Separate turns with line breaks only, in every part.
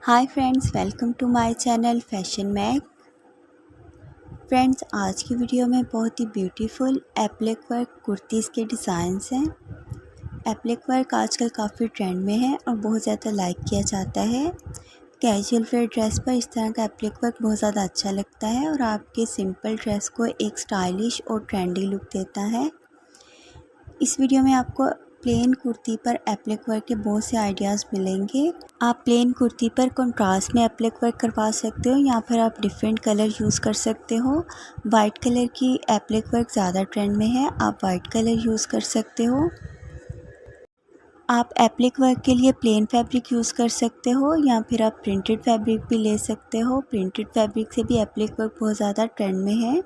Hi friends, welcome to my channel fashion mag. Friends, आज की video में बहुत ही ब्यूटीफुल एप्लिक वर्क कुर्तीज़ के डिज़ाइंस हैं। एप्लिक वर्क आजकल काफ़ी ट्रेंड में है और बहुत ज़्यादा लाइक किया जाता है। कैजुअल वेयर ड्रेस पर इस तरह का एप्लिक वर्क बहुत ज़्यादा अच्छा लगता है और आपके सिंपल ड्रेस को एक स्टाइलिश और ट्रेंडी लुक देता है। इस वीडियो में आपको प्लेन कुर्ती पर एप्लिक वर्क के बहुत से आइडियाज़ मिलेंगे। आप प्लेन कुर्ती पर कंट्रास्ट में एप्लिक वर्क करवा सकते हो या फिर आप डिफरेंट कलर यूज़ कर सकते हो। वाइट कलर की एप्लिक वर्क ज़्यादा ट्रेंड में है, आप वाइट कलर यूज़ कर सकते हो। आप एप्लिक वर्क के लिए प्लेन फैब्रिक यूज़ कर सकते हो या फिर आप प्रिंटेड फैब्रिक भी ले सकते हो। प्रिंटेड फैब्रिक से भी एप्लिक वर्क बहुत ज़्यादा ट्रेंड में है।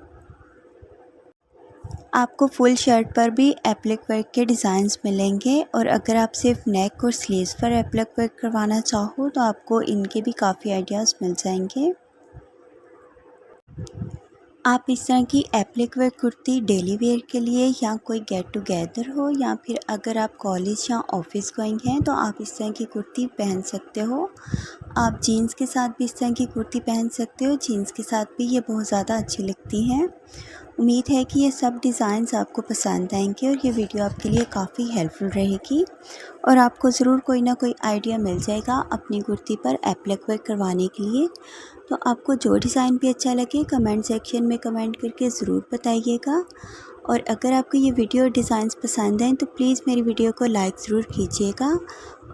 आपको फुल शर्ट पर भी एप्लिक वर्क के डिज़ाइंस मिलेंगे और अगर आप सिर्फ नेक और स्लीव्स पर एप्लिक वर्क करवाना चाहो तो आपको इनके भी काफ़ी आइडियाज़ मिल जाएंगे। आप इस तरह की applique work kurti daily wear के लिए या कोई गेट टुगेदर हो या फिर अगर आप कॉलेज या ऑफिस गोइंग हैं तो आप इस तरह की कुर्ती पहन सकते हो। आप जीन्स के साथ भी इस तरह की कुर्ती पहन सकते हो। जीन्स के साथ भी ये बहुत ज़्यादा अच्छी लगती हैं। उम्मीद है कि ये सब डिज़ाइंस आपको पसंद आएंगे और ये वीडियो आपके लिए काफ़ी हेल्पफुल रहेगी और आपको ज़रूर कोई ना कोई आइडिया मिल जाएगा अपनी कुर्ती पर एप्लिक वर्क करवाने के लिए। तो आपको जो डिज़ाइन भी अच्छा लगे कमेंट सेक्शन में कमेंट करके ज़रूर बताइएगा। और अगर आपको ये वीडियो डिज़ाइंस पसंद आए तो प्लीज़ मेरी वीडियो को लाइक ज़रूर कीजिएगा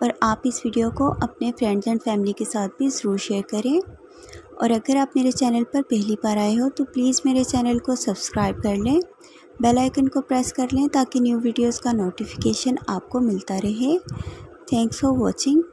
और आप इस वीडियो को अपने फ्रेंड्स एंड फैमिली के साथ भी ज़रूर शेयर करें। और अगर आप मेरे चैनल पर पहली बार आए हो तो प्लीज़ मेरे चैनल को सब्सक्राइब कर लें, बेल आइकन को प्रेस कर लें ताकि न्यू वीडियोस का नोटिफिकेशन आपको मिलता रहे। Thanks for watching.